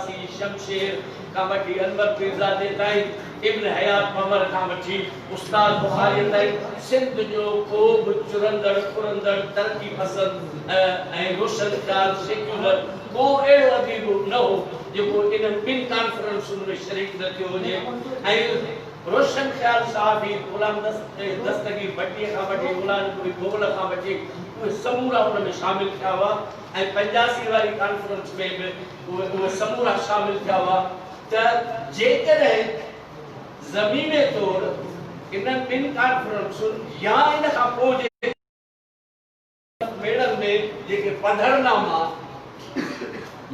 अब्बासी शमशेर का वठी अनवर पीरजादे ताई इब्न हयात ममर का वठी उस्ताद बुखारी ताई सिंध जो को चुरंदड़ पुरंदड़ तरक्की पसंद ऐं रोशन ख्याल सेक्युलर को अहिड़ो अदीब न हो जेको इन्हनि ॿिनि कॉन्फ्रेंसुनि में शरीक न थियो हुजे ऐं रोशन ख्याल साहब ही गुलाम दस्तगीर भट्टीअ खां वठी गुलामपुरी गोगल खां वठी उहे समूरा उन में शामिल थिया हुआ ऐं 85 वारी कॉन्फ्रेंस में बि उहे समूरा शामिल थिया हुआ त जेकॾहिं ज़मीनी तौर इन्हनि ॿिनि कॉन्फ्रेंसुनि या इन खां पोइ जे मेड़नि में जेके पधरनामा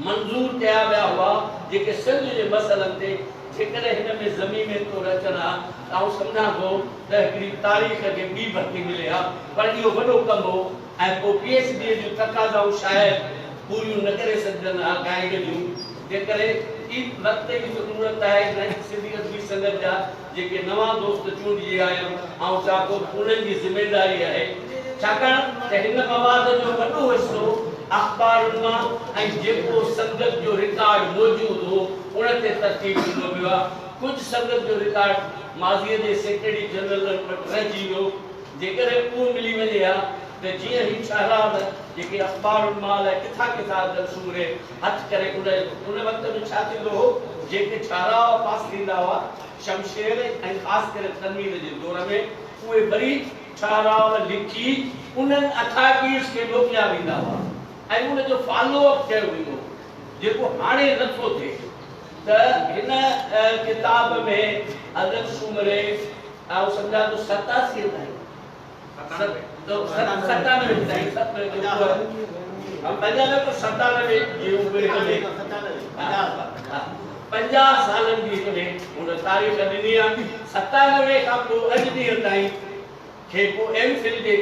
मंजूर किया विया हुआ जेके सिंध जे मसइलनि ते जेकॾहिं हिन में ज़मीनी तौर अचनि हा त आउं सम्झां थो त हिकिड़ी तारीख़ खे ॿी भर्ती मिले हा पर इहो वॾो कमु हो ऐं पोइ PhD जूं तक़ाज़ाऊं शायदि पूरियूं न करे सघजनि हा गाइड जूं जेकॾहिं ई वक़्त जी ज़रूरत आहे सिंधियत बि संगत जा जेके नवां दोस्त चूंडिजी आया आहिनि ऐं छा को उन्हनि जी ज़िमेदारी आहे छाकाणि त हिन मवाद जो वॾो हिसो अख़बारुनि मां ऐं जेको संगत जो रिकॉर्ड मौजूदु हो उन ते तरतीब ॾिनो वियो आहे कुझु संगत जो रिकॉर्ड माज़ीअ जे सेक्रेटरी जनरल वटि रहिजी वियो जेकॾहिं उहो मिली वञे हा त जीअं ही शहराद जेके अख़बारुनि मां अलाए किथां किथां सूरे हथ करे उन वक़्त में छा थींदो हो जेके छाराव पास थींदा हुआ शमशेर ऐं ख़ासि करे तनवीर जे दौर में उहे वरी छाराव लिखी उन्हनि अथाकीस खे मोकिलिया वेंदा हुआ ऐं उन जो फॉलोअप कयो वेंदो जेको हाणे नथो थिए त हिन किताब में अदद शुमरे आउं सम्झां थो 87 ताईं 97 ताईं 50 सालनि जी में उन तारीख़ ॾिनी आहे 97 खां पोइ अॼु ॾींहं ताईं खे को MPhil जे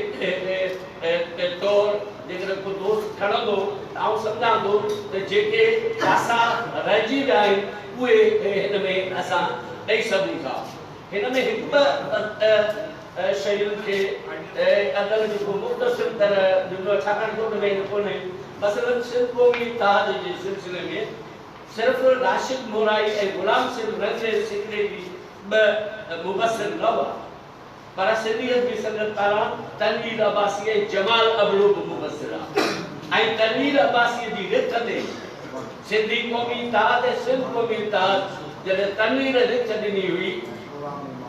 तौर जेकॾहिं को दोस्त खणंदो त आउं सम्झां थो त जेके असां रहिजी विया आहियूं उहे हिन में असां ॾेई सघूं था हिन में हिकु शयुनि खे अगरि जेको मुख़्तसिर तरह ॾिनो छाकाणि त उन में कोन्हे मसइलन सिंध क़ौमी इत्तेहाद जे सिलसिले में सिर्फ़ु राशिद मोराई ऐं गुलाम सिंह रंगे सेक्रेटरी ॿ मुबसर न हुआ पर सिंधियत बि संगत पारां तनवीर अब्बासी ऐं जमाल अबड़ो बि मुबसर आहे ऐं तनवीर अब्बासी जी रिथ ते सिंधी क़ौमी इत्तेहाद ऐं सिंध क़ौमी इत्तेहाद जॾहिं तनवीर रिथ ॾिनी हुई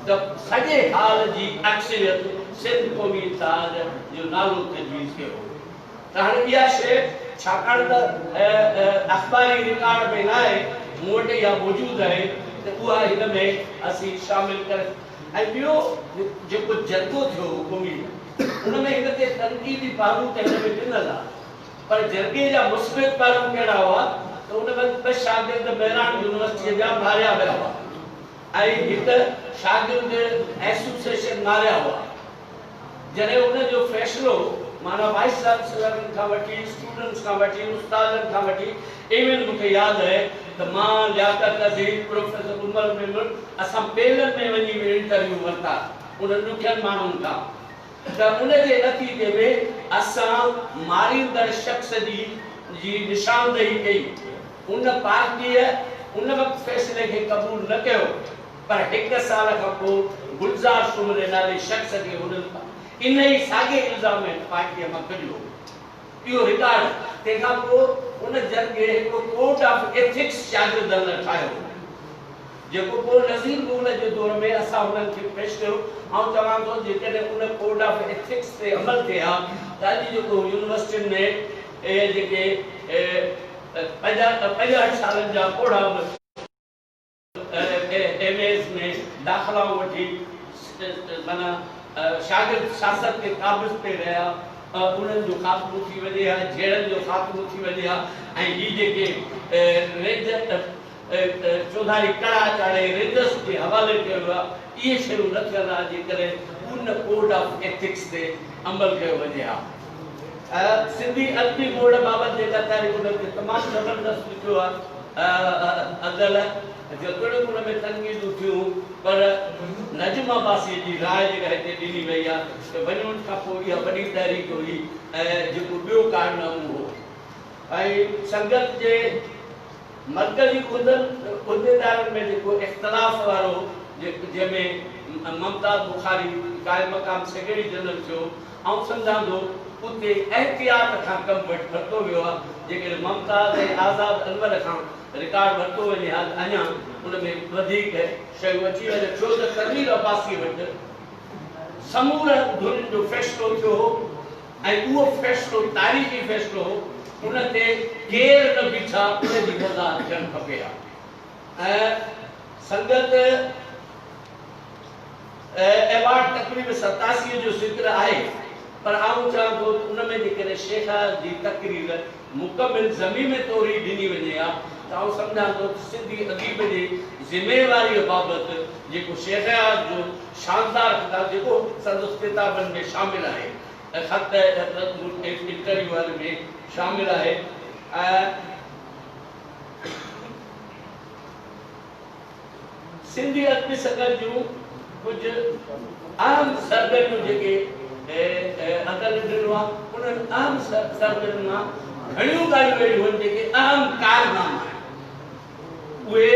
त सॼे हाल जी अक्सरियत सिंध क़ौमी इत्तेहाद जो नालो तजवीज़ कयो त हाणे इहा शइ छाकाणि त अख़बारी रिकॉर्ड में न आहे मूं वटि इहा मौजूदु आहे त उहा हिन में असीं शामिल करे ऐं ॿियो जेको जर्गो थियो क़ौमी उन में हिन ते तनक़ीदी पहलू त हिन में ॾिनल आहे पर जर्गे जा मुस्बित पहलू कहिड़ा हुआ त उन वक़्तु ॿ शागिर्द मेरान यूनिवर्सिटीअ जा मारिया विया हुआ ऐं हिकु शागिर्द एसोसिएशन मारिया हुआ जॾहिं उन जो फ़ैसिलो माना वाइस चांसलरनि खां वठी स्टूडेंट्स खां वठी उस्तादनि खां वठी इवन मूंखे यादि आहे त मां लियाकत अज़ीज़ प्रोफेसर उमर मेमन असां पेलनि में वञी इंटरव्यू वरिता उन ॾुखियनि माण्हुनि खां त उन जे नतीजे में असां मारींदड़ शख़्स जी निशानदेही कई उन पार्टीअ उन वक़्तु फ़ैसिले खे क़बूल न कयो पर 1 साल खां पोइ गुलज़ार शुमरे नाले शख़्स खे उन्हनि इन ई साॻे इल्ज़ाम में पार्टीअ मां कढियो इहो रिकॉर्ड तंहिंखां पोइ उन जर्गे हिकु कोड ऑफ एथिक्स शागिर्दनि लाइ ठाहियो जेको पोइ नज़ीर मुग़ल जे दौर में असां उन्हनि खे पेश कयो ऐं चवां थो जेकॾहिं उन कोड ऑफ एथिक्स ते अमल थिए हा त अॼु जेको यूनिवर्सिटियुनि में जेके 65 सालनि जा कोड़ा MAs में दाख़िलाऊं वठी माना शागिर्द शासक के काबिज़ पे रहा उन्हनि जो ख़ात्मो थी वञे हा झेड़नि जो ख़ात्मो थी वञे हा ऐं ही जेके चौधारी कड़ा चाढ़े रेजस जे हवाले कयो आहे इहे शयूं न थियनि हा जेकॾहिं उन कोड ऑफ एथिक्स ते अमल कयो वञे हा सिंधी अदबी बोर्ड बाबति जेका तारीख़ उन ते तमामु ज़बरदस्त लिखियो आहे अदल जेतोणीकि उन में तनक़ीदूं थियूं पर नजम अब्बासी जी राय जेका हिते ॾिनी वई आहे त वञण खां पोइ इहा वॾी तहरीक हुई ऐं जेको ॿियो कारनामो हो ऐं संगत जे मरकजी उहदेदारनि में जेको इख्तिलाफ़ वारो जंहिंमें मुमताज़ बुखारी क़ाइम मक़ाम सेक्रेटरी जनरल थियो ऐं सम्झां थो उते एहतियात खां कमु वरितो वियो आहे जेकॾहिं मुमताज़ ऐं आज़ाद अनवर खां रिकॉर्ड वरितो वञे हा अञा उन में वधीक शयूं अची वञे छो त तनवीर अब्बासी वटि समूरा धुन जो फ़ैसिलो थियो हो ऐं उहो फ़ैसिलो तारीख़ी फ़ैसिलो हो उन ते केर न बीठा उन जी वज़ाहत थियणु खपे हा ऐं संगत एवार्ड तकरीब 87 जो ज़िक्र आहे पर आऊं चाहां थो उन में जेकॾहिं शेखा जी तकरीर मुकमिल ज़मीन तौर ई ॾिनी वञे हा त आऊं सम्झां थो सिंधी अदीब जी ज़िमेवारीअ बाबति जेको शेखा जो शानदार किताब जेको संदसि किताबनि में शामिल आहे ख़त इंटरव्यू में शामिल आहे सिंधी अदबी संगत जूं कुछ आम सरगर्मियूं जेके अदल ॾिनो आहे उन्हनि आम सरगर्मियुनि मां घणियूं ॻाल्हियूं अहिड़ियूं आहिनि जेके अहम कारनामा आहिनि उहे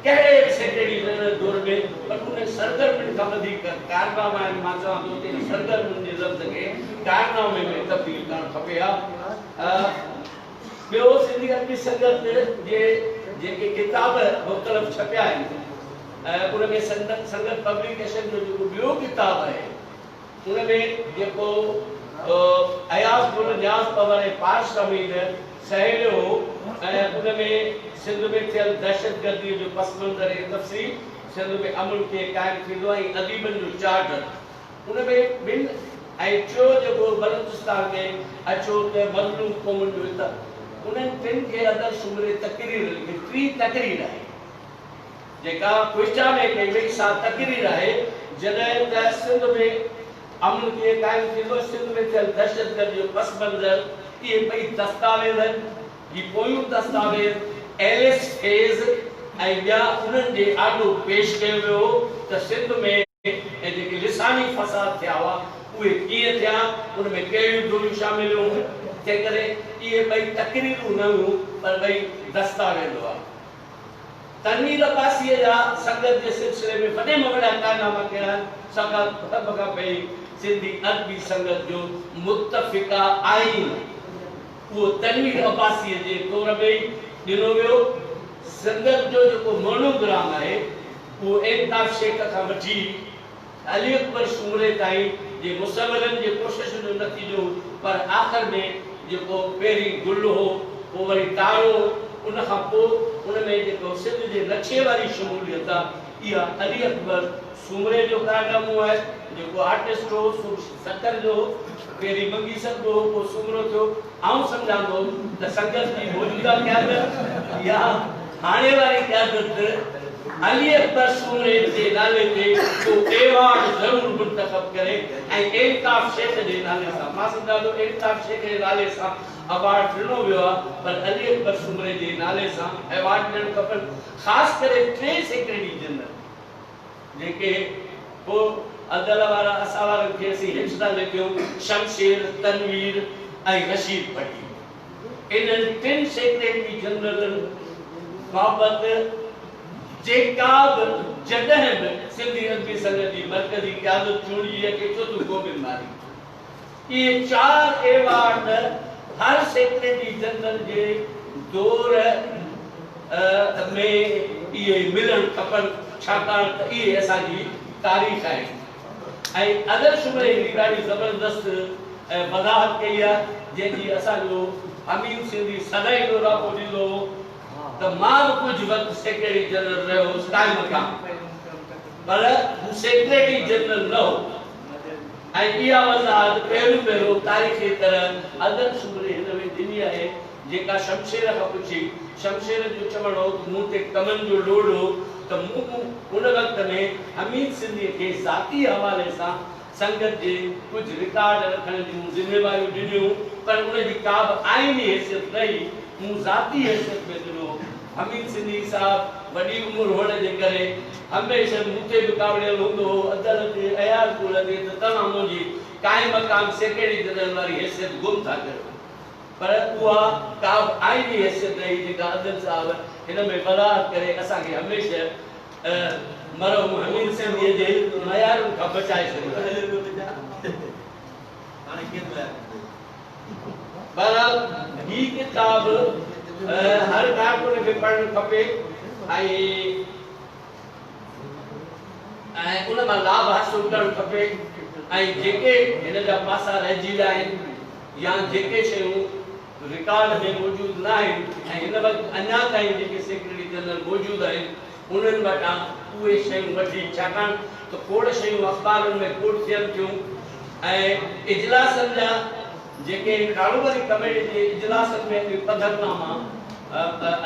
कहिड़े बि सेक्रेटरी जनरल दौर में पर उन सरगर्मियुनि खां वधीक कारनामा आहिनि मां चवां थो त सरगर्मियुनि जे लफ़्ज़ खे कारनामे में तब्दील करणु खपे हा ॿियो सिंधी अदबी संगत जे जेके किताब मुख़्तलिफ़ छपिया आहिनि उन में संगत पब्लिकेशन जो जेको ॿियो किताब आहे उन में जेको अयाज़ गुल न्याज़ पवर ऐं पाश अमीर सहेलियो हो ऐं उन में सिंध में थियल दहशतगर्दी जो पस मंज़र ऐं तफ़सील सिंध में अमन खे क़ाइमु थींदो ऐं अदीबनि जो चार्टर उन में ॿिनि ऐं टियों जेको बलूचिस्तान में अचो त मज़लूम क़ौमुनि जो हित उन्हनि टिनि खे अदर शुमारे तकरीर लिखी 3 तकरीर आहे जेका क्वेश्चन में कई वई सा तकरीर आहे जॾहिं त सिंध में अमन खे क़ाइमु थींदो सिंध में थियल दहशतगर्दी जो पस मंज़र इहे ॿई दस्तावेज़ आहिनि ही पोयूं दस्तावेज़ एलिस फेज़ ऐं ॿिया उन्हनि जे आॾो पेश कयो वियो त सिंध में जेके लिसानी फ़साद थिया हुआ उहे कीअं थिया उन में कहिड़ियूं ॻोल्हियूं शामिल हुयूं तंहिं करे इहे ॿई तकरीरूं न हुयूं पर ॿई दस्तावेज़ हुआ तनवीर अब्बासी जा संगत जे सिलसिले में वॾे में वॾा कारनामा कया सभु खां पहिरीं सिंधी अदबी संगत जो मुत्तफ़िका आइन वो तनवीर अब्बासी जे तौर में ॾिनो वियो संगत जो जेको मोनोग्राम आहे वो एताब शेख खां वठी अली अकबर शुमरे ताईं जे मुसवरनि जे कोशिशुनि जो नतीजो पर आख़िर में जेको पहिरीं गुल हो पोइ वरी तारो उन खां पोइ उन में जेको सिंध जे नक्शे वारी शमूलियत आहे इहा अली अकबर सूमरे जो कारनामो आहे जेको आर्टिस्ट हो सकर जो पहिरीं मंगी सघंदो हो पोइ सूमरो थियो आऊं सम्झां थो त संगत जी मौजूदा क़यादत या हाणे वारी क़यादत अली अकबर सूमरे जे नाले ते को एवार्ड ज़रूर मुंतखब करे ऐं एल्ताफ शेख जे नाले सां मां सम्झां थो एल्ताफ शेख जे नाले सां अवार्ड ॾिनो वियो आहे पर अली अकबर सूमरे जे नाले सां अवार्ड ॾियणु खपनि ख़ासि करे 3 सेक्रेटरी जनरल जेके पोइ अदल वारा असां वारनि खे असीं हिंस था लिखियूं शमशेर तनवीर ऐं रशीद भट्टी इन्हनि 3 सेक्रेटरी जनरलनि बाबति जेका बि जॾहिं बि सिंधी अदबी संगत जी मरकज़ी क़यादत चूंडी के चौथो गोबिंद मारी ये 4 एवार्ड हर सेक्रेटरी जनरल जे दौर में ये मिलण खपनि छाकाणि त इहे असांजी तारीख़ आहे ऐं अदर शुमारे हिकिड़ी ॾाढी ज़बरदस्त वज़ाहत कई आहे जंहिंजी असांजो अमीन सिंधी सदाई राबो ॾींदो हो त मां बि कुझु वक़्तु सेक्रेटरी जनरल रहियो क़ाइम मक़ाम पर हू सेक्रेटरी जनरल न हो ऐं इहा वज़ाहत पहिरियों तारीख़ी तरह अदर शुमारे हिन में ॾिनी आहे जेका शमशेर खां पुछी शमशेर जो चवणु हो मूं ते कमनि जो लोड हो त मूं उन वक़्त में अमीन सिंधी खे ज़ाती हवाले सां संगत जे कुझु रिकॉर्ड रखण जूं ज़िम्मेवारियूं ॾिनियूं पर उन जी का बि आइनी हैसियत रही मूं ज़ाती हैसियत में ॾिनो अमीन सिंधी साहब वॾी उमिरि हुअण जे करे हमेशह मूं ते बि कावड़ियल हूंदो हो अदालत ते अयाज़ कुल ते त तव्हां मुंहिंजी काइम मक़ाम सेक्रेटरी जनरल वारी हैसियत गुम था कयो पर उहा का आइनी हैसियत रही जेका अदल साहब हिन में बरात करे असांखे हमेशह मरहूम हमीद सिंधीअ जे मयारुनि खां बचाए छॾियो आहे। बहरहाल ही किताब हर कारकुन खे पढ़णु खपे ऐं उन मां लाभ हासिल करणु खपे ऐं जेके हिन जा पासा रहिजी विया आहिनि या जेके शयूं रिकॉर्ड में मौजूद न आहिनि ऐं हिन वक़्तु अञा ताईं जेके सेक्रेटरी जनरल मौजूद आहिनि उन्हनि वटां उहे शयूं वठी, छाकाणि त खोड़ शयूं अख़बारुनि में कोट थियनि थियूं ऐं इजलासनि जा जेके कारोबारी कमेटी जे इजलासनि में पधरनामा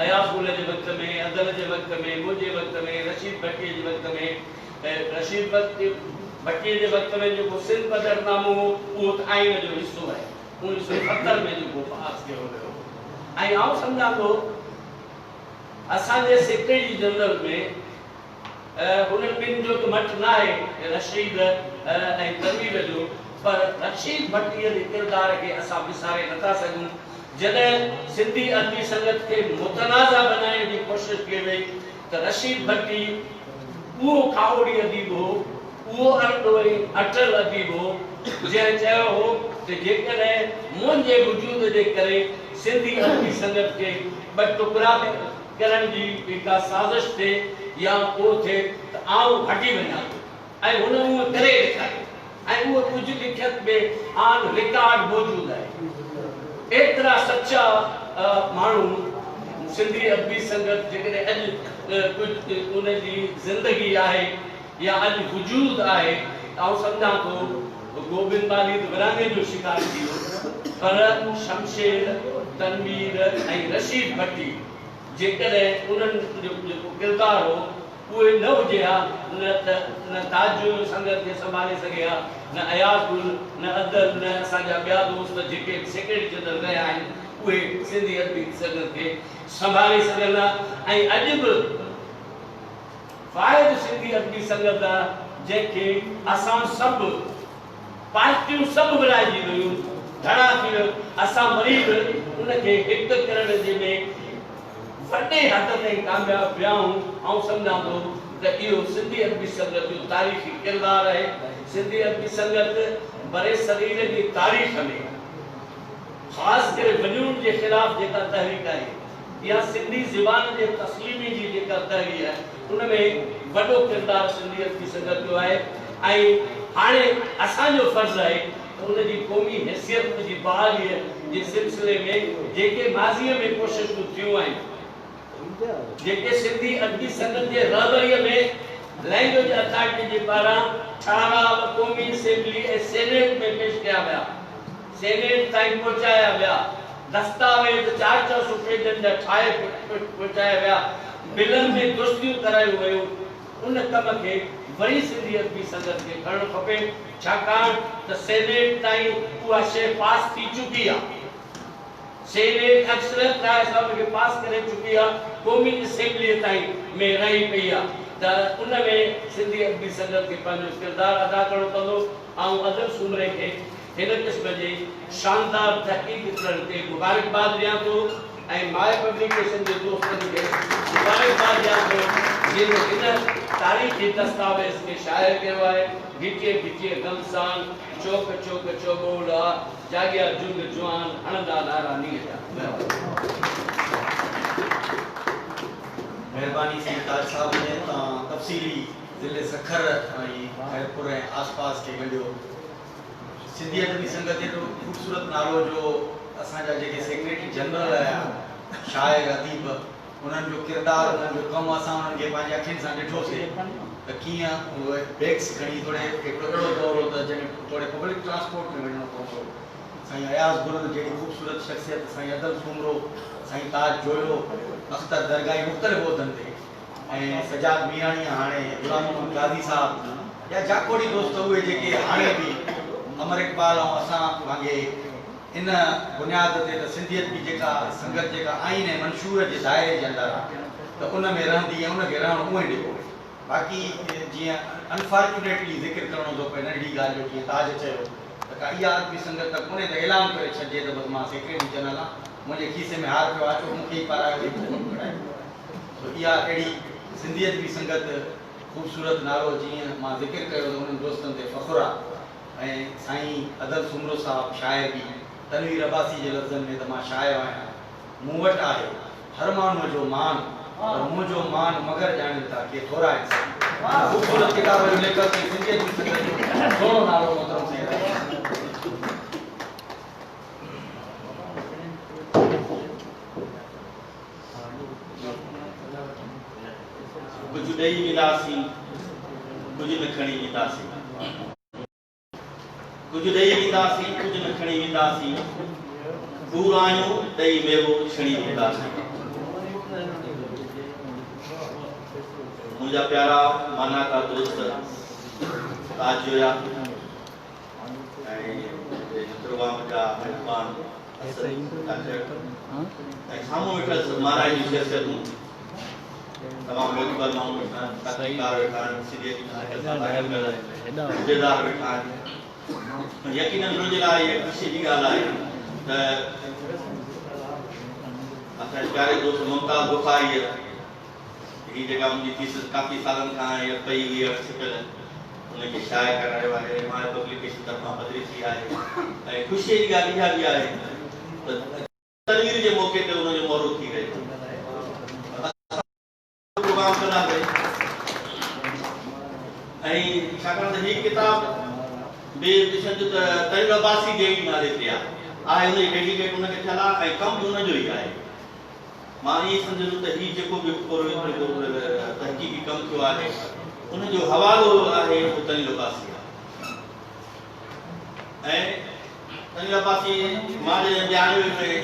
अयाफुल जे वक़्त में, अदल जे वक़्त में, मुंहिंजे वक़्त में, रशीद भट्टीअ जे वक़्त में, रशीद भट्टीअ जे वक़्त में जेको सिंध पधरनामो उहो त आइन जो हिसो आहे 1970 में जेको पास कयो वियो ऐं आउं सम्झां थो असांजे सेक्रेटरी जनरल में हुन ॿिनि जो त मट न आहे रशीद ऐं तनवीर जो, पर रशीद भट्टीअ जे किरदार खे असां विसारे नथा सघूं। जॾहिं सिंधी अदबी संगत खे मुतनाज़ा बनाइण जी कोशिश कई वई त रशीद भट्टी उहो खाओड़ी अदीब हो, उहो अटल अदीब हो जंहिं चयो हो त जेकॾहिं मुंहिंजे वजूद जे करे सिंधी अदबी संगत खे ॿ टुकड़ा करण जी का साज़िश थिए या को थिए त आउं हटी वञा ऐं हुन उहो करे ॾेखारियो ऐं उहो कुझु लिखियत में आन रिकॉर्ड मौजूद आहे। एतिरा सच्चा माण्हू सिंधी अदबी संगत जेकॾहिं अॼु कुझु उन जी ज़िंदगी आहे या अॼु वजूद आहे आउं सम्झां थो गोबिंद बालिद विरांगे जो शिकार थी वियो, पर शमशेर, तनवीर ऐं रशीद भट्टी जेकॾहिं उन्हनि जो जेको किरदार हो उहे न हुजे हा न ताजुल संगत खे संभाले सघे हा, न अयाकुल, न अदल, न असांजा ॿिया दोस्त जेके सेक्रेटरी जनरल रहिया आहिनि उहे सिंधी अदबी संगत खे संभाले सघनि हा। ऐं अॼु बि फ़ाइद सिंधी अदबी संगत आहे जंहिंखे असां सभु पार्टियूं सभु विराइजी वियूं, घणा थी वियो, असां वरी बि उनखे हिकु करण जे में वॾे हद ताईं कामयाब विया आहियूं। ऐं सम्झां थो त इहो सिंधी अदबी संगत जो तारीख़ी किरदार आहे। सिंधी अदबी संगत बरे सगीर जी तारीख़ में ख़ासि करे वजूद जे ख़िलाफ़ जेका तहरीक आहे या सिंधी ज़बान जे तस्लीमी जी जेका तहरीक आहे उन में वॾो किरदार सिंधी अदबी संगत जो आहे ऐं हाणे असांजो फर्ज़ आहे त उन जी क़ौमी हैसियत जी बहालीअ जे सिलसिले में जेके माज़ीअ में कोशिशूं थियूं आहिनि, जेके सिंधी अदबी संगत जे रहबरीअ में लैंग्वेज अथॉरिटी जे पारां ठाराव क़ौमी असेंबली ऐं सेनेट में पेश कया विया, सेनेट ताईं पहुचाया विया, दस्तावेज़ 400 पेजनि जा ठाहे पहुचाया विया, बिलनि में दुरुस्तियूं करायूं वयूं। उन कम खे वरी सिंधी अदबी संगत खे करणु खपे, छाकाणि त सेनेट ताईं उहा शइ पास थी चुकी आहे, सेनेट अक्सरियत राय साहब खे पास करे चुकी आहे, क़ौमी असेंबली ताईं में रही पई आहे त उन में सिंधी अदबी संगत खे पंहिंजो किरदार अदा करणो पवंदो। ऐं अदल सूमरे खे हिन क़िस्म जे शानदार तहक़ीक़ करण ते मुबारकबाद ॾियां थो ऐं माय पब्लिकेशन जे दोस्तनि खे मुबारकबाद ॾियां थो जिन हिन तारीख़ी दस्तावेज़ खे शाइर कयो आहे। गिचे गिचे गमसान चौक चौक चौबोड़ा जागिया जुग जवान हणंदा नारा नीअ जा। मेहरबानी सरकार साहब ने तफसीली ज़िले सखर ऐं खैरपुर ऐं आसपास के ॻंढियो। सिंधी अदबी संगत जो ख़ूबसूरत नालो जो असांजा जेके सेक्रेटरी जनरल आया शाइर अदीब उन्हनि जो किरदार उन्हनि जो कमु असां उन्हनि खे पंहिंजी अखियुनि सां ॾिठोसीं त कीअं उहे बैग्स खणी थोरे हिकिड़ो अहिड़ो दौर हो त जंहिंमें थोरे पब्लिक ट्रांसपोर्ट में वञिणो पवंदो। साईं अयाज़ गुल जहिड़ी ख़ूबसूरत शख़्सियत, साईं अदल सूमरो, साईं ताज जोयो, अख्तर दरगाही मुख़्तलिफ़ उहिदनि ते ऐं सजाद मियाणी हाणे गुलाम मोहम्मद गाज़ी साहब या जाकोड़ी दोस्त उहे जेके हाणे बि अमर इक़बाल ऐं असां वांगे इन बुनियाद ते त सिंधियत बि जेका संगत जेका आइन ऐं मंशूर जे दायरे जे अंदरि आहे त उन में रहंदी ऐं उनखे रहणु उएं ॾिबो। बाक़ी जीअं अनफॉर्चुनेटली ज़िक्र करणो थो पए नंढड़ी ॻाल्हि जो, जीअं ताज चयो त का इहा अदबी संगत त कोन्हे त ऐलान करे छॾिजे त बसि मां सेक्रेटरी जनरल आहियां, मुंहिंजे खीसे में हार पियो आहे, मूंखे ई पारायो तो इहा अहिड़ी सिंधियत जी संगत ख़ूबसूरत नालो जीअं मां ज़िक्र कयो त उन्हनि दोस्तनि ते फ़ख़ुरु आहे। ऐं साईं अदल सुमरो साहिबु शाइर बि तनवीर अब्बासी जे लफ़्ज़नि में त मां शाइर आहियां, मूं वटि आहे हर माण्हूअ जो मान, पर मुंहिंजो मान मगर ॼाणनि था के थोरा इंसान। ख़ूबसूरत किताब जो लेखक ऐं सिंधियत जी संगत जो थोरो नालो मोहतरम साईं कुछ ॾेई वेंदासीं, कुझु न खणी वेंदासीं, कुझु ॾेई वेंदासीं, कुझु न खणी वेंदासीं, दूर आहियूं ॾेई मेवो छणी वेंदासीं। मुंहिंजा प्यारा माना का दोस्त ताज हुया ऐं प्रोग्राम जा मेहमान ऐं साम्हूं वेठल महाराज जी शख़्सियतूं तमाम मोतबर माण्हू वेठा आहिनि, तहक़ीक़ार वेठा आहिनि, सिंधियत मुझेदार वेठा आहिनि। यकीनन मुंहिंजे लाइ इहा ख़ुशी जी ॻाल्हि आहे त असांजे प्यारे दोस्त मुमताज़ बुखारी हीअ जेका मुंहिंजी थीसिस काफ़ी सालनि खां पई हुई छिपियल उनखे शाया करायो आहे, मां पब्लिकेशन तरफ़ां पधरी थी आहे। ऐं ख़ुशीअ जी ॻाल्हि इहा बि आहे त तनवीर जे मौक़े ते उनजो मौरो थी रहियो प्रोग्राम कंदासीं। ऐं छाकाणि त हीअ किताब ॿिए ॾिसंदो त तनवीर अब्बासी जे नाले ते आहे, हुनजी डेडिकेट उनखे थियल आहे ऐं कमु बि उनजो ई आहे। मां ईअं सम्झंदुमि त हीउ जेको बि तहक़ीक़ी कमु थियो आहे उनजो हवालो आहे उहो तनवीर अब्बासी आहे। ऐं तनवीर अब्बासी मां जॾहिं 92 में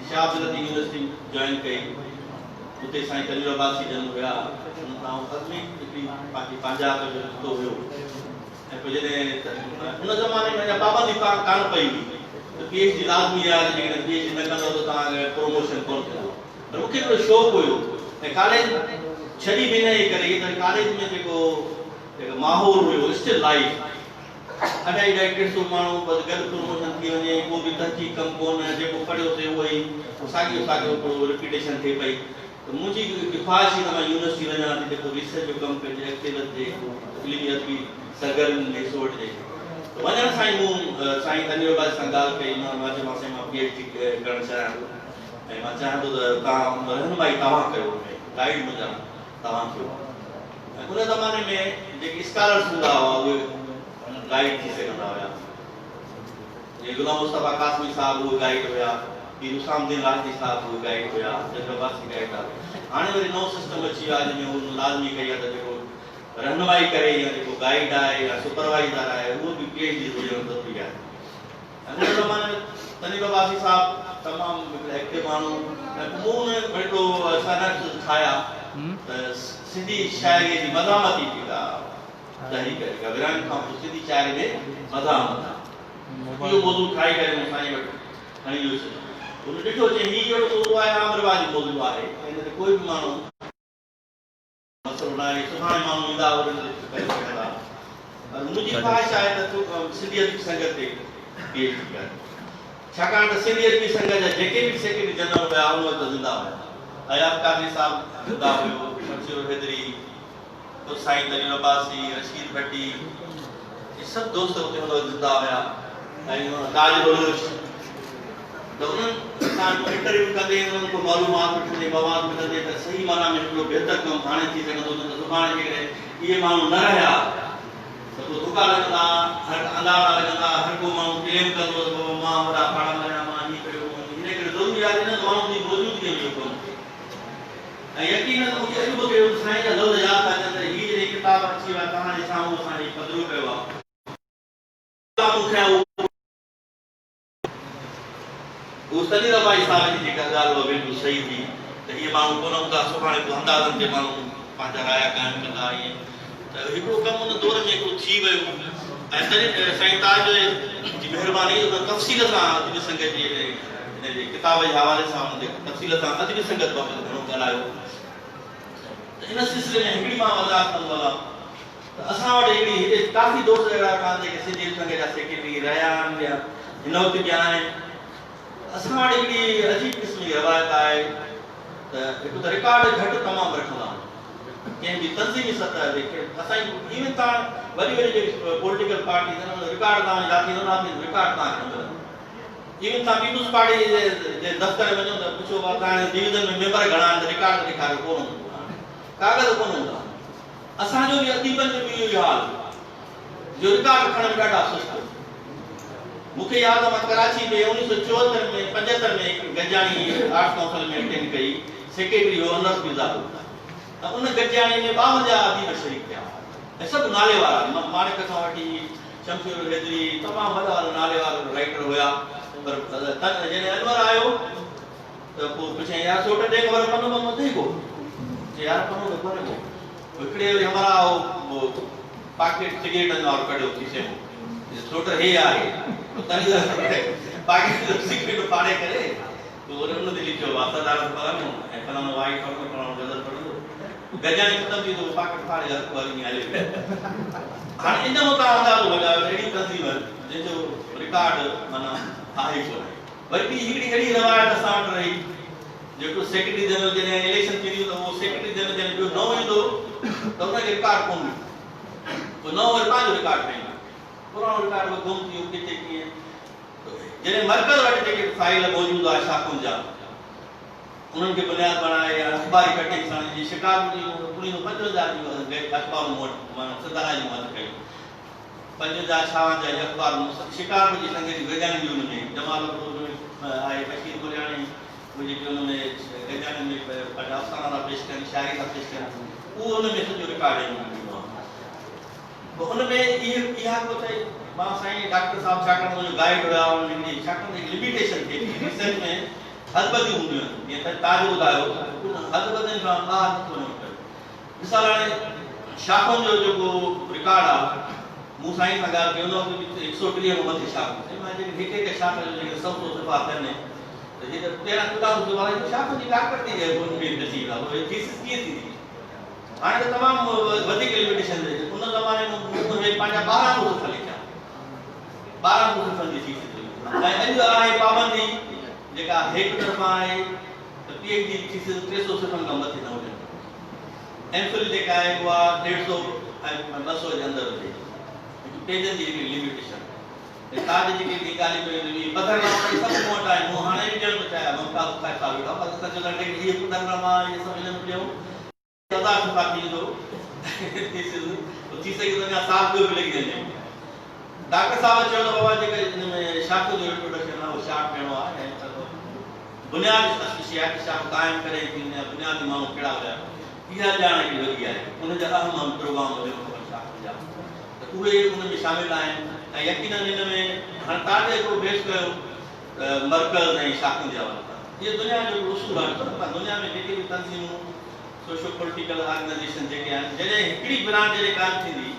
शाह अब्दुल लतीफ़ यूनिवर्सिटी जॉइन कई, उते साईं तनवीर अब्बासी जन हुया, उन सां अज़मी हिकिड़ी पंहिंजी पंजाब जो रिश्तो हुयो। ऐं पोइ जॾहिं उन ज़माने में अञा पाबंदी कान पई हुई त PhD लाज़मी आहे, जेकॾहिं PhD न कंदो त तव्हांखे प्रोमोशन कोन थींदो। पर मूंखे हिकिड़ो शौक़ु हुयो ऐं कॉलेज छॾी बि न करे त कॉलेज में जेको माहौल हुयो स्टिल लाइफ अढाई ॾह माण्हू बसि गॾु प्रमोशन थी वञे, को बि तहक़ीक़ कमु कोन, जेको पढ़ियोसीं उहो ई साॻियो साॻियो रिपीटेशन थिए पई। त मुंहिंजी ख़्वाहिश हुई त मां यूनिवर्सिटी वञा थी, जेको रिसर्च जो कमु कजे, अॻिते वधिजे, इल्मी अदबी सरगर्मियुनि में हिसो वठिजे। त वञण सां ई मूं साईं तनवीर अब्बासी सां ॻाल्हि कई, मां चयोमांसि मां PhD करणु चाहियां थो ऐं मां चाहियां थो त तव्हां रहनुमाई तव्हां कयो, गाइड मुंहिंजा तव्हां थियो। ऐं उन ज़माने में जेके स्कॉलर्स हूंदा हुआ उहे गाइड थी सघंदा हुया। जीअं गुलाम मुस्तफ़ा कासमी साहिबु उहे गाइड हुया, पीर हुसामुद्दीन लाजमी साहिबु उहे गाइड हुया, तनवीर अब्बासी गाइड आहे। हाणे वरी नओं सिस्टम अची वियो आहे जंहिंमें हू लाज़मी कई आहे त जेको रहनुमाई करे या जेको गाइड आहे या सुपरवाइज़र आहे उहो बि PhD हुजणु ज़रूरी आहे। ऐं उन ज़माने में तनवीर अब्बासी साहिबु तमामु हिकिड़े एक्टिव माण्हू ऐं मूं उन हिकिड़ो सनद ठाहिया त सिंधी शाइरीअ जी मज़ामती जेका तहरीक जेका विरहाङे खां पोइ सिंधी शाइरी में मज़ामत इहो मौज़ू ठाहे करे मूं साईं वटि खणी वियुसि। उन ॾिठो चई हीउ अहिड़ो मौज़ू आहे, आम रिवाजी मौज़ू आहे, हिन ते कोई बि माण्हू मसइलो न आहे, सुभाणे माण्हू ईंदा करे सघंदा। पर मुंहिंजी ख़्वाहिश आहे त सिंधियत जी संगत ते PhD करे, छाकाणि त सिंधियत जी संगत जा जेके बि सेक्रेटरी जनरल हुया उन वक़्तु ज़िंदा हुया। अयाब कादरी साहिबु ज़िंदा हुयो, शमशीर हैदरी, साईं तनवीर अब्बासी, रशीद भट्टी, इहे सभु दोस्त उते हुन वक़्तु ज़िंदा हुया। ऐं ताज बलोच त उन्हनि सां इंटरव्यू कंदे उन्हनि को मालूमात वठंदे, मवाद मिलंदे त सही माना में हिकिड़ो बहितर कमु हाणे थी सघंदो, न त सुभाणे जेकॾहिं इहे माण्हू न रहिया त पोइ धुका लॻंदा, अंधारा लॻंदा, हर को माण्हू क्लेम कंदो त मां वॾा पाड़ा मारिया, मां हीअं कयो। हिन करे ज़रूरी आहे न माण्हुनि जी मौजूदगीअ में इहो कमु। ऐं यकीनन मूंखे अॼु बि कयो साईं जा लफ़्ज़ यादि था अचनि त हीअ जॾहिं किताब अची वियो आहे तव्हांजे साम्हूं असांजी पधरो कयो आहे, तनवीर अब्बासी साहिब जी जेका ॻाल्हि उहा बिल्कुलु सही थी त इहे माण्हू कोन हूंदा, सुभाणे पोइ अंदाज़नि ते माण्हू पंहिंजा राया क़ाइमु कंदा। ईअं त हिकिड़ो कमु उन दौर में हिकिड़ो थी वियो ऐं तॾहिं साईं ताज जी महिरबानी तफ़सील सां अदबी संगत जी हिन जे किताब जे हवाले सां हुन तफ़सील सां अदबी संगत बाबति घणो ॻाल्हायो। त इन सिलसिले में हिकिड़ी मां वज़ाहत कंदो आहियां त असां वटि हिकिड़ी काफ़ी दोस्त अहिड़ा कान जेके सिंधी संगत जा सेक्रेटरी रहिया आहिनि या हिन वक़्तु बि आहिनि। असां वटि हिकिड़ी अजीब क़िस्म जी रवायत आहे त एक तो रिकॉर्ड घट तमाम रखना के भी तंजीमी सतह देखे असा इवन ता वरी वरी पॉलिटिकल पार्टी ने रिकॉर्ड ता जाती ना रिकॉर्ड ता इवन ता पीपल्स पार्टी जे दफ्तर में जो पूछो ता डिवीजन में मेंबर घणा रिकॉर्ड दिखारो कोन कागज कोन होता असा जो भी अदीबन में भी यो हाल जो रिकॉर्ड रखण में ॾाढा सुस्त मुखे याद है कराची में 1974 में 75 में एक गजानी आर्ट्स काउंसिल में अटेंड कई सेक्रेटरी हो अनस मिर्जा तो उन गजानी में 52 आदमी शरीक थे ऐ सब नाले वाला माणक का वठी शमशेर हैदरी तमाम वडा नाले वाला राइटर होया पर जने अनवर आयो तो को पूछे यार छोटे देख वर पन्नो पन्नो देखो यार पन्नो देखो रे इकड़े हमारा वो पैकेट सिगरेट और कड़ो खीसे में छोटे हे आए तो तनी पैकेट सिगरेट पाड़े करे तो उन्होंने लिखो वासादार पता नहीं फलाना वाइट और फलाना गजल पढ़ो गजानी खत्म थी तो पैकेट फाड़े घर को नहीं आले हां इन मोता अंदाज हो गया रेडी कंज्यूमर जो रिकॉर्ड माना आहे को वरी हिकड़ी हेड़ी रवायत असां वटि रही जेको सेक्रेटरी जनरल जने इलेक्शन थी तो वो सेक्रेटरी जनरल जने जो नओ ईंदो तो उनखे रिकॉर्ड कोन तो नओ वरी पंहिंजो रिकॉर्ड ठाहींदो पुराणो रिकॉर्ड वो गुम थी किथे कीअं जने मरकज़ वटि जेके फाइल मौजूद आहे शाखुनि जा उन्हनि खे बुनियाद बनाए या अखबारी कटिंग सां जी शिकार जी 1955 जी अखबार मोट माना सदारा जी मत कई 50 छावां जा अखबार शिकार जी संगे जी गजानी जी उनमें जमाल आए बशीर गुलियानी वो जेके उनमें गजानी में अफसाना पेश कनि शायरी का पेश कनि वो उनमें सॼो रिकॉर्ड है तो उनमें इहा को चई मां साईं डॉक्टर साहब छाकाणि मुंहिंजो गाइड हुया उन्हनि छाकाणि लिमिटेशन थी रिसर्च में हदबदी हूंदियूं आहिनि जीअं त तव्हां ॿुधायो हदबदनि खां ॿाहिरि नथो वञी मिसाल हाणे शाखुनि जो जेको रिकॉर्ड आहे मूं साईं सां ॻाल्हि कई हुन 130 खां मथे शाखूं मां जेके हिकु हिकु शाख जो जेके 100 सिफ़ा थियनि त जेके 13 14 सिफ़ा वारी शाखुनि जी ताक़त थी आहे उन में नसीब आहे उहे थीसिस कीअं थींदी हाणे त तमामु वधीक लिमिटेशन उन ज़माने में पंहिंजा 12 सिफ़ा लिखिया 12 सिफ़नि जी थीसिस ऐं अॼु आहे पाबंदी जेका हिकु तरफ़ा आहे त पीएचडी जी थीसिस 300 सिफ़नि खां मथे न हुजे एमफिल जेका आहे उहा 150 ऐं 200 जे अंदरि हुजे पेजनि जी लिमिटेशन ताज जेके ॿी ॻाल्हि में पधरनामा सब मूं वटि आहे मूं हाणे बि ॾियणु थो चाहियां मुमताज़ खां सां वेठो पर सच लॻे इहे पधरनामा इहे सभु हिननि ॾियो सदा सिफ़ा थींदो थी सघे थो अञा साल ॿियो बि लॻी वञे डॉक्टर साहब चयो त बाबा जेके हिन में शाख जो इंट्रोडक्शन आहे उहो शार्ट करिणो आहे ऐं बुनियादी शख़्सियत शाख क़ाइमु करे थी बुनियादी माण्हू कहिड़ा हुया इहा ॼाण हिकिड़ी वॾी आहे उनजा अहम प्रोग्राम हुजणु खपनि शाख जा त उहे उन में शामिल आहिनि ऐं यकीनन इन में हाणे तव्हां जेको बेस कयो मर्कज़ ऐं शाखुनि जा इहे दुनिया जो उसूल आहे दुनिया में जेके बि तंज़ीमूं सोशो पॉलिटिकल ऑर्गेनाइजेशन जेके आहिनि जॾहिं हिकिड़ी ब्रांच जॾहिं क़ाइमु थींदी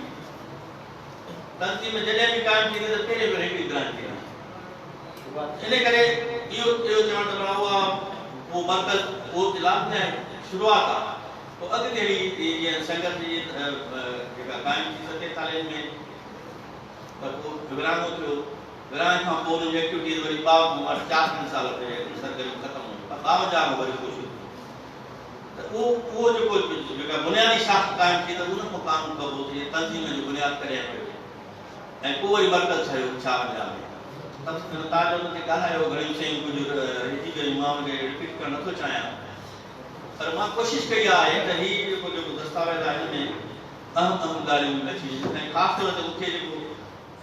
तंज़ीम जॾहिं बि क़ाइमु थींदी त पहिरें भेरे हिकिड़ी ब्रांच थी इन करे इहो चवण त उहा उहो मर्कज़ उहो इलाक़ में शुरूआत आहे तो अॻिते हली जीअं संगत जी जेका क़ाइमु थी 47 में त पोइ विरांगो थियो विरांगे खां पोइ उन्हनि जी एक्टिविटीज़ वरी 4 साल ते सरगर्मी ख़तमु हुई 52 में वरी कोशिशि त उहो जेको जेका बुनियादी शाख क़ाइमु थी त उन खां कानून कबो थिए तंज़ीम जो बुनियादु करिया पियो ऐं पोइ वरी मर्कज़ ठहियो 56 में तव्हां जो हुते ॻाल्हायो घणियूं शयूं कुझु रहिजी वियूं मां उनखे रिपीट करणु नथो चाहियां पर मां कोशिशि कई आहे त हीउ जेको दस्तावेज़ आहे हिन में अहम ॻाल्हियूं अची वञनि ऐं ख़ासि तौर ते मूंखे जेको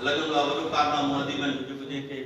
लॻंदो आहे वॾो कारनामो अदीबनि जो जेको जंहिंखे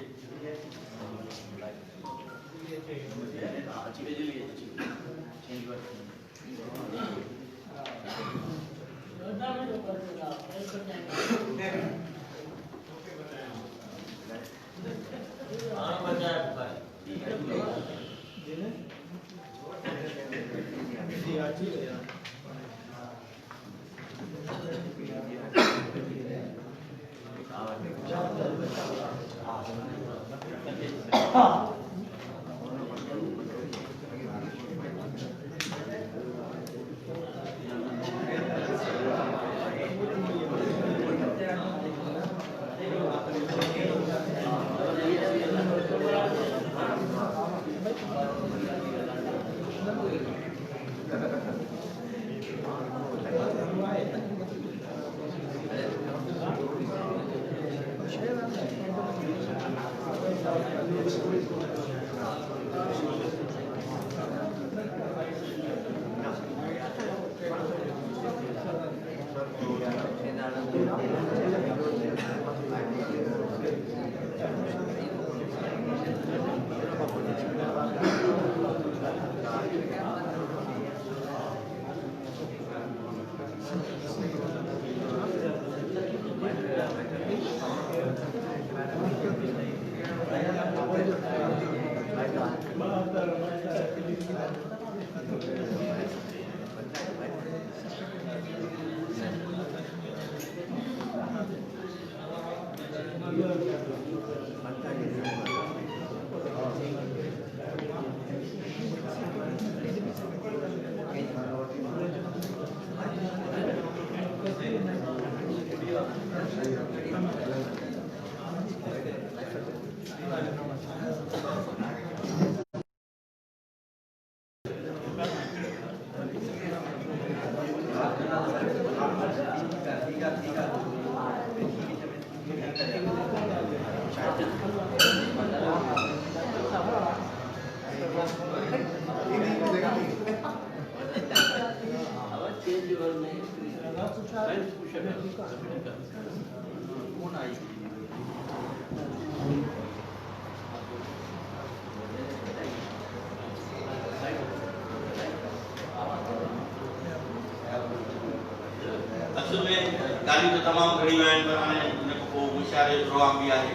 असल में गाड़ी तो तमाम घड़ी आहिनि पर हाणे हुन खां पोइ मुशाइरे जो प्रोग्राम बि आहे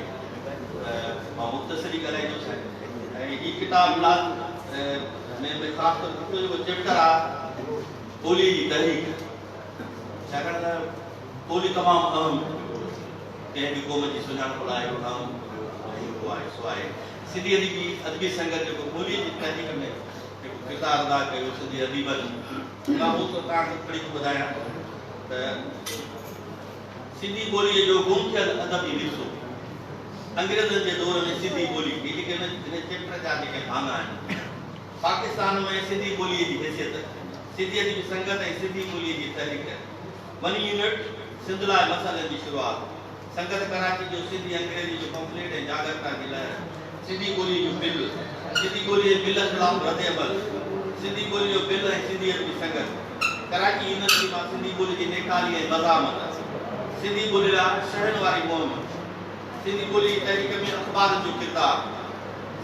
मां मुख़्तसरी ॻाल्हाए जो छा ऐं हीअ किताब में ख़ासि तौर हिकिड़ो जेको चैप्टर आहे ॿोली जी तहरीक छाकाणि त ॿोली तमामु अहम कंहिं बि क़ौम जी सुञाणप लाइ अहम आहे सो आहे सिंधी अदबी संगत जेको ॿोलीअ जी तहरीक में हिकु किरदारु अदा कयो सिंधी अदीबनि मां उहो तव्हांखे पढ़ी थो ॿुधायां सिंधी ॿोलीअ जो गुम थियल अदबी विरसो अंग्रेज़नि जे दौर में सिंधी ॿोली जेके हिन चैप्टर जा जेके भाङा आहिनि पाकिस्तान में सिंधी ॿोलीअ जी हैसियत सिंधीअ जी संगत ऐं सिंधी ॿोलीअ जी तहरीक 1 यूनिट सिंध लाइ मसइलनि जी शुरूआति संगत कराची जो सिंधी अंग्रेज़ी जो पम्फलेट ऐं जागरता जी लहर सिंधी ॿोलीअ जो बिल सिंधी ॿोलीअ जे बिल ख़िलाफ़ रद्द अमल सिंधी ॿोलीअ जो बिल ऐं सिंधीअ जी संगत कराची यूनिवर्सिटी मां सिंधी ॿोली जी नेकाली ऐं मज़ामत सिंधी ॿोली लाइ शहरनि वारी मुहिम सिंधी ॿोली जी तहरीक में अख़बारनि जो किरदारु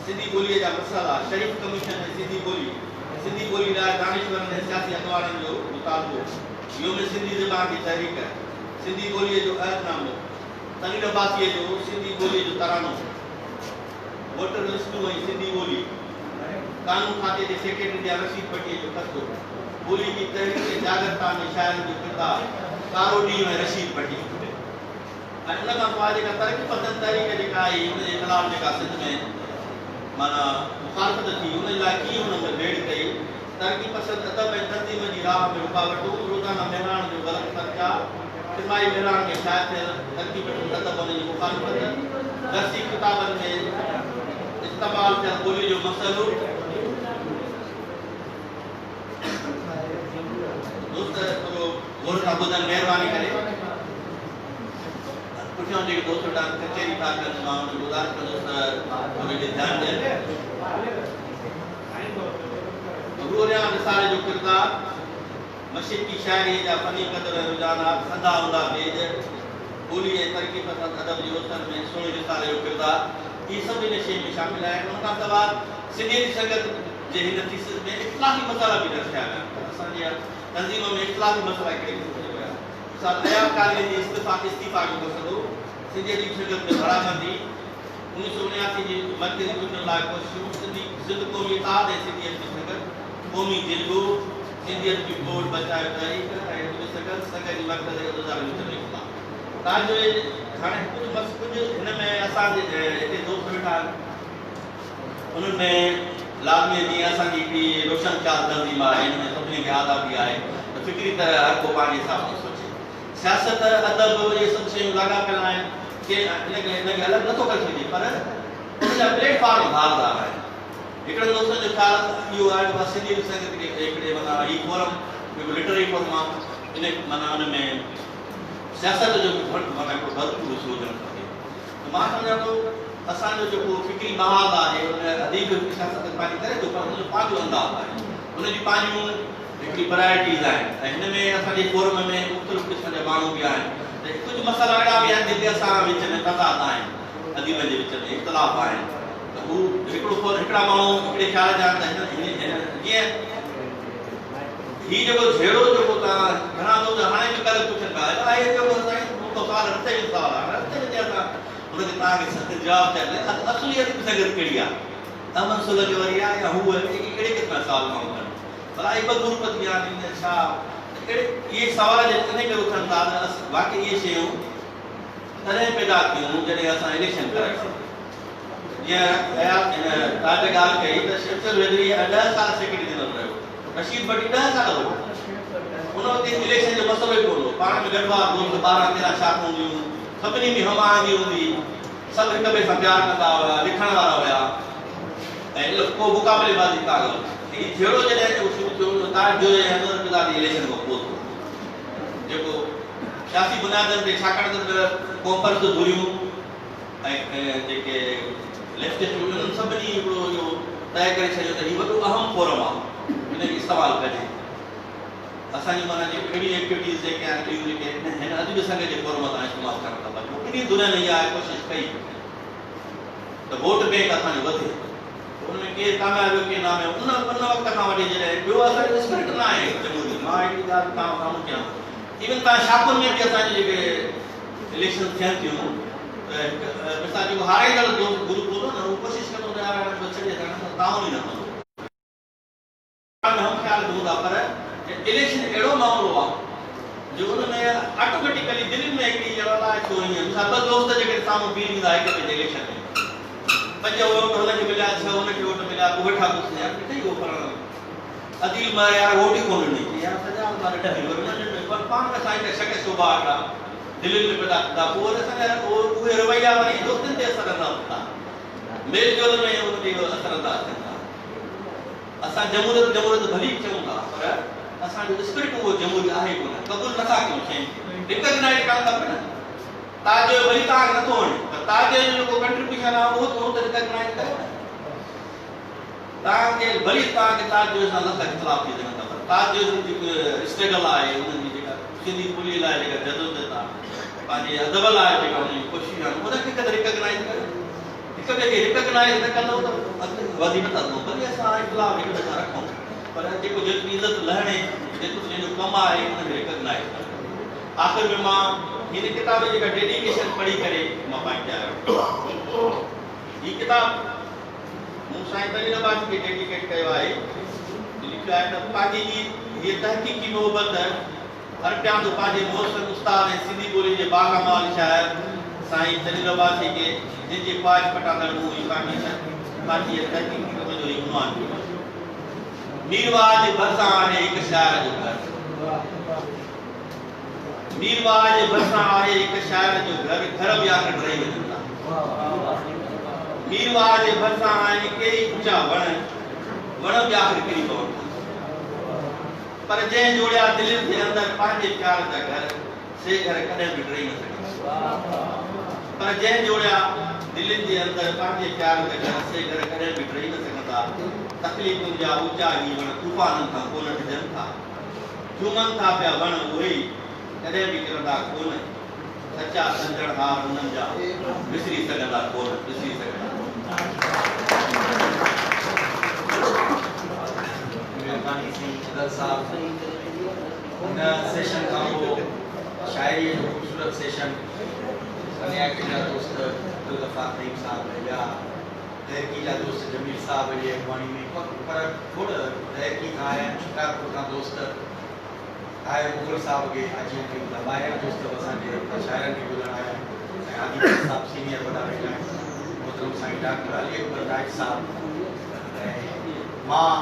सिंधी ॿोलीअ जा मसइला शरीफ़ कमीशन ऐं सिंधी ॿोली लाइ दानिशवरनि ऐं सियासी अख़बारनि जो मुतालबो योम सिंधी ज़बान जी तहरीक सिंधी ॿोलीअ जो अहदनामो तनीर अब्बासीअ जो सिंधी ॿोलीअ जो तरानो वोटर लिस्टूं ऐं सिंधी ॿोली कानून खाते जे सेक्रेटरी जा रशीद पटीअ जो ख़तो ॿोली जी तहरीक ऐं जागरता में शाइरनि जो किरदारु कारो ॾींहुं ऐं रशीद पटी ऐं उन खां पोइ जेका तरक़ी पसंद तहरीक जेका आई हुन जे ख़िलाफ़ जेका सिंध में माना मुखालफ़त थी हुन जे लाइ कीअं हुन में भेड़ कई तरक़ी पसंद अदब ऐं तंज़ीम जी राह में रुकावटूं रोज़ाना महिमान जो ग़लति ख़र्चा इज्तिमाई महिमान खे शाया थियल तरक़ी पसंद अदब हुन जी मुखालफ़त दर्सी किताबनि में इस्तेमालु थियल ॿोली जो मसइलो दोस्त थोरो गौर सां ॿुधनि महिरबानी करे पुठियां जेके दोस्त वेठा कचहरी था कनि मां हुनखे गुज़ारिश कंदुसि त हुन ॾे ध्यानु ॾियनि रूरिया निसारे जो किरदारु मशक़ी शाइरीअ जा फनी क़दर रुझानात संदा हूंदा बेज ॿोली ऐं तरक़ी पसंद अदब जी ओसर में सुहिणी निसारे जो किरदारु इहे सभु इन शइ में शामिल आहिनि उन खां सवाइ सिंधीअ जी संगत जे हिन थीसिस में इख़्तिलाफ़ी मसाला बि दर्शाया विया असांजी तंज़ीम में इख़्तिलाफ़ी मसइला कहिड़े क़िस्म जा हुया मिसाल अयाबकारी जी इस्तीफ़ा जो मसइलो सिंधीअ जी संगत में भड़ाबंदी 1979 जी मरकज़ी चूंडनि लाइ कोशिशूं सिंध क़ौमी इतिहाद ऐं सिंधीअत जी संगत क़ौमी जिलगो सिंधीअत जी बोर्ड बचायो तहरीक ऐं संगत जी मरकज़ 2020 में तव्हांजो हाणे कुझु हिन में असांजे हिते दोस्त वेठा आहिनि उन्हनि में लाज़मी जीअं असांजी हिकिड़ी रोशन चाल तंज़ीम आहे हिन में सभिनी खे आज़ादी आहे त फिक्री तरह हर को पंहिंजे हिसाब सां सोचे सियासत अदब इहे सभु शयूं लाॻापियल आहिनि के हिनखे अलॻि नथो करे सघिजे पर हुनजा प्लेटफॉर्म धारदार आहिनि हिकिड़े दोस्तनि जो ख़्यालु इहो आहे त सिंधी संगत खे हिकिड़े माना हीउ फोरम जेको लिटरेरी फोरम आहे इन माना हुन में सियासत जो माना हिकिड़ो भरपूर हुजणु खपे त मां सम्झां थो असांजो जेको फिक्री महाल आहे हुन अदीब सियासत पंहिंजी करे थो पर हुनजो पंहिंजो अंदाज़ आहे हुनजी पंहिंजूं हिकिड़ी वैराइटीज़ आहिनि ऐं हिन में असांजे फोरम में मुख़्तलिफ़ क़िस्म जा माण्हू बि आहिनि त कुझु मसइला अहिड़ा बि आहिनि जिते असां विच में तज़ाद आहिनि अदीबनि जे विच में इख़्तिलाफ़ आहिनि त हू हिकिड़ा माण्हू हिकिड़े ख़्याल जा आहिनि जीअं हीउ जेको झेड़ो जेको तव्हां घणा दोस्त हाणे बि कल्ह पुछनि पिया आहे जेको असांखे सवाल रस्ते में सवाल आहे रस्ते में असां हुनखे तव्हांखे जवाबु चए असुलियत संगत कहिड़ी आहे अमन सुलह वरी आहे या हू कहिड़े क़िस्म जा सवाल माण्हू कनि भला इहे ॿ ग्रुप थी विया आहिनि छा इहे सवाल इन करे उथनि था त वाक़ई इहे शयूं तॾहिं पैदा थियूं जॾहिं असां इलेक्शन कराईसीं जीअं तव्हांजे ॻाल्हि कई त शमशेर वेदरी 10 साल सेक्रेटरी जनरल रहियो रशीद भट्टी 10 साल हो उन वक़्तु इलेक्शन जो मसइलो ई कोन हो पाण में गठवार दोस्त 12-13 शाखूं हूंदियूं सभिनी में हम आहंगी हूंदी सब हिक ॿिए सां प्यार कंदा हुआ, लिखण वारा हुआ ऐं को मुक़ाबलेबाज़ी कान हुई। जहिड़ो जॾहिं शुरू थियो तव्हांजो अहमद बिलाल इलेक्शन खां पोइ थियो जेको सियासी बुनियादनि ते, छाकाणि त कॉन्फ्रेंस घुरियूं ऐं जेके लेफ्टिस्ट उन्हनि सभिनी हिकिड़ो इहो तइ करे छॾियो त हीउ वॾो अहम फोरम आहे, हिनखे इस्तेमालु कजे। असांजी माना जेके अहिड़ी एक्टिविटीज़ जेके आहिनि इहो जेके हिन अॼु बि संघ जे फोरम तां इस्तेमालु करणु खपनि। इन दुनिया में इहा कोशिशि कई त वोट बैंक असांजो वधे, उनमें केरु कामयाबु केरु नामयाबु उन वक़्त खां वठी जॾहिं ॿियो असांजो स्पिरिट न आहे जमहूरी। मां हिकिड़ी ॻाल्हि तव्हां साम्हूं कयां, इवन तव्हां शाखुनि में बि असांजी जेके इलेक्शन थियनि थियूं त मिसाल जेको हाराईंदड़ ग्रुप हूंदो न उहो कोशिशि कंदो त यार छॾे सघनि ताउन ई न कंदो। हम ख़्याल हूंदा पर इलेक्शन अहिड़ो मामिलो आहे जो उनमें ऑटोमेटिकली दिलि में हिकिड़ी अलाए छो ईअं मिसाल ॿ दोस्त जेके साम्हूं बीह ईंदा हिक ॿिए जे इलेक्शन में 5 वोट हुनखे मिलिया 6 हुनखे वोट मिलिया पोइ वेठा कुझु यार किथे उहो पर अदील मां यार वोट ई कोन ॾिनी यार सॼा मां ॾिठी पर पाण में साईं त शक सुभाउ आहे दिलि में पैदा कंदा पोइ असांजा उहे रवैया वरी दोस्तनि ते असर कंदा हूंदा, मेल जोल में उनते असर अंदाज़ कंदा। असां जमहूरियत भली चऊं था पर असांजो स्पिरिट उहो जमहूरी आहे कोन, क़बूल नथा कयूं शयूं, रिकॉग्नाइज करणु खपे न। ताजो वरी तव्हांखे नथो वणे पर ताजो जो जेको कंट्रीब्यूशन आहे उहो त रिकॉग्नाइज कयो न। तव्हांखे भली तव्हांखे ताजो सां लख इख़्तिलाफ़ थी सघनि था पर ताजो जेको स्ट्रगल आहे उन्हनि जी जेका सिंधी ॿोलीअ लाइ जेका जदोजहद आहे, पंहिंजे अदब लाइ जेका उनजी कोशिशि आहे उनखे कॾहिं रिकॉग्नाइज कयो। हिक ॿिए खे रिकॉग्नाइज न कंदो त अॻिते वधी नथा सघूं। भली असां इख़्तिलाफ़ हिक ॿिए सां रखूं पर जेको जेतिरी इज़त लहणे जेतिरो जंहिंजो कमु आहे उनखे रिकॉग्नाइज कयो। आख़िर में मां हिन किताब जी जेका डेडिकेशन पढ़ी करे मां पंहिंजे आयो हीअ किताब मूं साईं तलील अब्बासी खे डेडिकेट कयो आहे। लिखियो आहे त पंहिंजी हीअ तहक़ीक़ी मोहबत हर प्यां थो पंहिंजे मोहसिन उस्ताद ऐं सिंधी ॿोली जे बाकमाल शाइर साईं तलील अब्बासी खे जंहिंजे पाज पटांदड़ मूं पंहिंजी तहक़ीक़ी कम जो उनवान कयो। मीरवाह जे भरिसां आहे हिकु शाइर जो घर, मीरवाह जे भरिसां आहे हिकु शाइर जो घर, घर ॿिया रही वञनि था। मीरवाह जे भरिसां आहिनि कई ऊचा वण, वण ॿिया किरी पवनि था। पर जंहिं जोड़िया दिलि जे अंदरि पंहिंजे प्यार जा घर, से घर कॾहिं बि रही न सघंदा। पर जंहिं जोड़िया दिलि जे अंदरि पंहिंजे प्यार जा घर, से घर कॾहिं बि रही न सघंदा। तकलीफ़ुनि जा ऊचा ही वण तूफ़ाननि खां कोन ढिजनि था, झूमनि था पिया वण उहे ई कॾहिं बि किरंदा कोन। सचा संजणहार उन्हनि जा विसरी सघंदा कोन, विसरी सघंदा। मेहरबानी सी अदल साहब उन सेशन खां पोइ शायरी जो ख़ूबसूरत सेशन अनियाकी जा दोस्त अब्दुल गफ़ार नईम साहब या तहकी जा दोस्त जमीर साहब जी अॻवानी में पर खोड़ तहकी खां आया आहिनि, शिकारपुर खां दोस्त आए मुगल साहब के आजी के ॿाहिरि दोस्त असांजे शाइरनि खे ॿुधण आया आहिनि। आदिल साहब सीनियर वॾा वेठा आहिनि, मोहतरम साईं डॉक्टर अली अकबर राज साहब। मां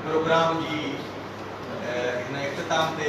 प्रोग्राम जी हिन इख़्तिताम ते